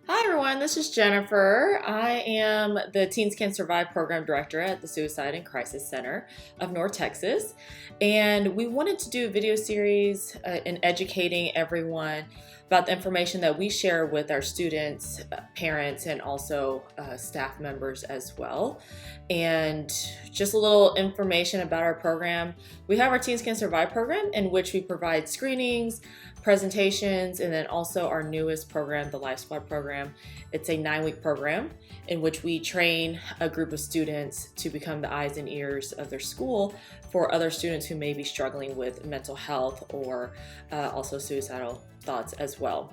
Hi everyone, this is Jennifer. I am the Teens Can Survive Program Director at the Suicide and Crisis Center of North Texas. And we wanted to do a video series in educating everyone about the information that we share with our students, parents, and also staff members as well. And just a little information about our program. We have our Teens Can Survive program in which we provide screenings, presentations, and then also our newest program, the Life Squad program. It's a 9-week program in which we train a group of students to become the eyes and ears of their school for other students who may be struggling with mental health or also suicidal thoughts as well.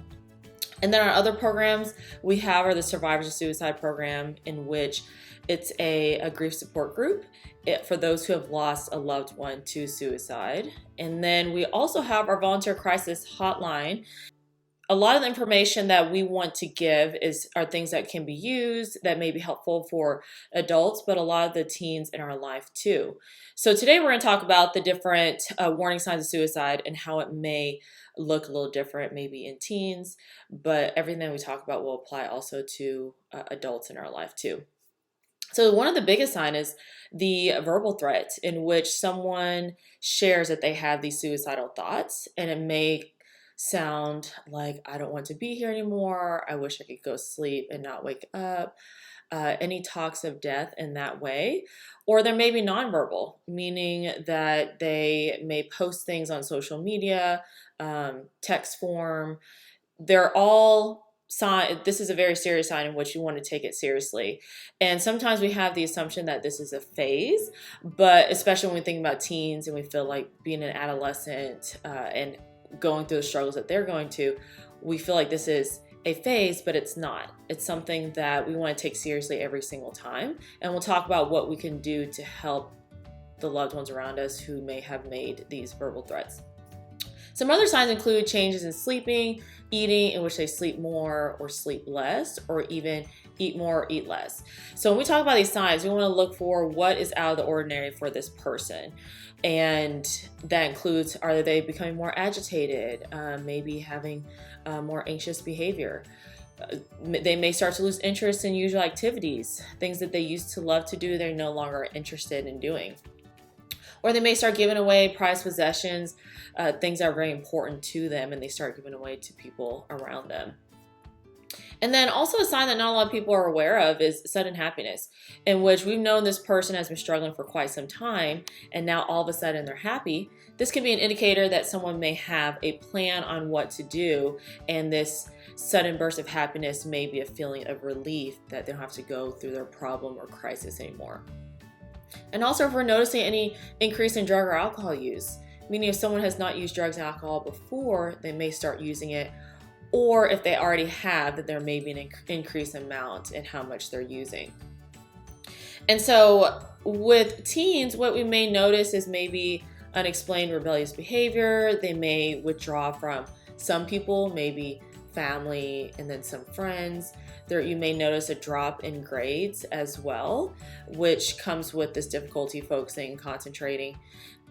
And then our other programs we have are the Survivors of Suicide program, in which it's a grief support group for those who have lost a loved one to suicide. And then we also have our volunteer crisis hotline. A lot of the information that we want to give are things that can be used, that may be helpful for adults, but a lot of the teens in our life too. So today we're going to talk about the different warning signs of suicide and how it may look a little different maybe in teens, but everything that we talk about will apply also to adults in our life too. So one of the biggest signs is the verbal threat, in which someone shares that they have these suicidal thoughts, and it may sound like, I don't want to be here anymore, I wish I could go sleep and not wake up, any talks of death in that way. Or there may be nonverbal, meaning that they may post things on social media, text form. They're all this is a very serious sign in which you want to take it seriously. And sometimes we have the assumption that this is a phase, but especially when we think about teens and we feel like being an adolescent and going through the struggles that they're going to, we feel like this is a phase, but it's not. It's something that we want to take seriously every single time. And we'll talk about what we can do to help the loved ones around us who may have made these verbal threats. Some other signs include changes in sleeping, eating, in which they sleep more or sleep less, or even eat more or eat less. So when we talk about these signs, we want to look for what is out of the ordinary for this person. And that includes, are they becoming more agitated, maybe having more anxious behavior. They may start to lose interest in usual activities, things that they used to love to do, they're no longer interested in doing. Or they may start giving away prized possessions, things that are very important to them, and they start giving away to people around them. And then also a sign that not a lot of people are aware of is sudden happiness, in which we've known this person has been struggling for quite some time, and now all of a sudden they're happy. This can be an indicator that someone may have a plan on what to do, and this sudden burst of happiness may be a feeling of relief that they don't have to go through their problem or crisis anymore. And also, if we're noticing any increase in drug or alcohol use, meaning if someone has not used drugs and alcohol before, they may start using it, or if they already have, that there may be an increased amount in how much they're using. And so with teens, what we may notice is maybe unexplained rebellious behavior. They may withdraw from some people, maybe family, and then some friends. You may notice a drop in grades as well, which comes with this difficulty focusing, concentrating.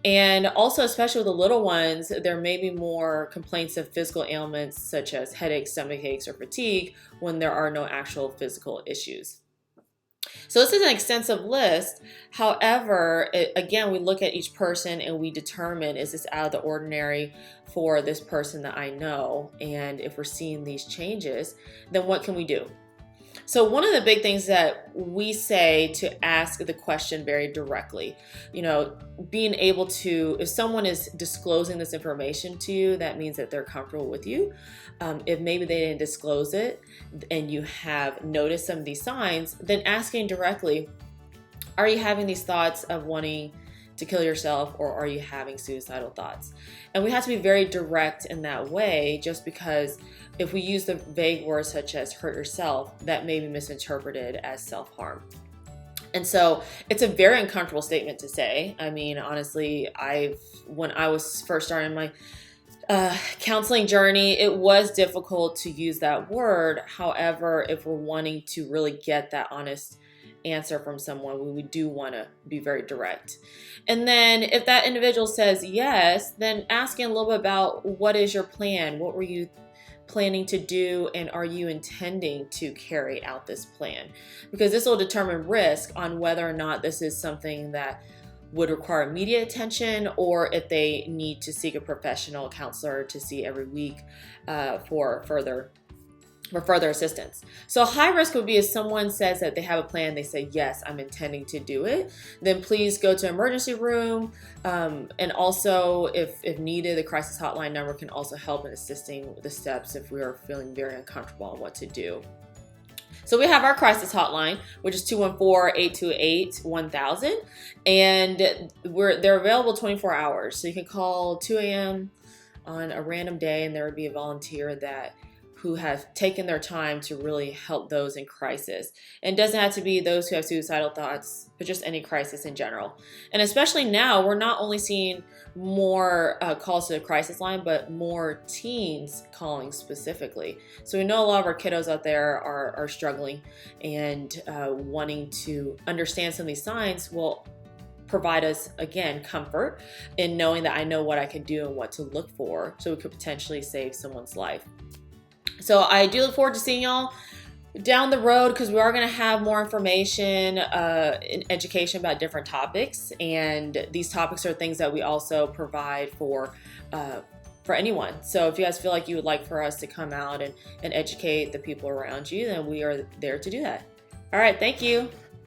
And also, especially with the little ones, there may be more complaints of physical ailments such as headaches, stomach aches, or fatigue when there are no actual physical issues. So this is an extensive list. However, again, we look at each person and we determine, is this out of the ordinary for this person that I know? And if we're seeing these changes, then what can we do? So one of the big things that we say to ask the question very directly, being able to, if someone is disclosing this information to you, that means that they're comfortable with you. If maybe they didn't disclose it and you have noticed some of these signs, then asking directly, are you having these thoughts of wanting to kill yourself, or are you having suicidal thoughts? And we have to be very direct in that way, just because if we use the vague words such as hurt yourself, that may be misinterpreted as self-harm. And so it's a very uncomfortable statement to say. I mean, honestly, when I was first starting my counseling journey, it was difficult to use that word. However, if we're wanting to really get that honest answer from someone, we do want to be very direct. And then if that individual says yes, then asking a little bit about, what is your plan? What were you planning to do, and are you intending to carry out this plan? Because this will determine risk on whether or not this is something that would require immediate attention, or if they need to seek a professional counselor to see every week for further assistance. So high risk would be if someone says that they have a plan, they say, yes, I'm intending to do it, then please go to emergency room. And also, if needed, the crisis hotline number can also help in assisting with the steps if we are feeling very uncomfortable on what to do. So we have our crisis hotline, which is 214-828-1000, and they're available 24 hours. So you can call 2 a.m. on a random day, and there would be a volunteer who have taken their time to really help those in crisis. And it doesn't have to be those who have suicidal thoughts, but just any crisis in general. And especially now, we're not only seeing more calls to the crisis line, but more teens calling specifically. So we know a lot of our kiddos out there are struggling, and wanting to understand some of these signs will provide us, again, comfort in knowing that I know what I can do and what to look for, so we could potentially save someone's life. So I do look forward to seeing y'all down the road, because we are going to have more information and education about different topics. And these topics are things that we also provide for anyone. So if you guys feel like you would like for us to come out and educate the people around you, then we are there to do that. All right, thank you.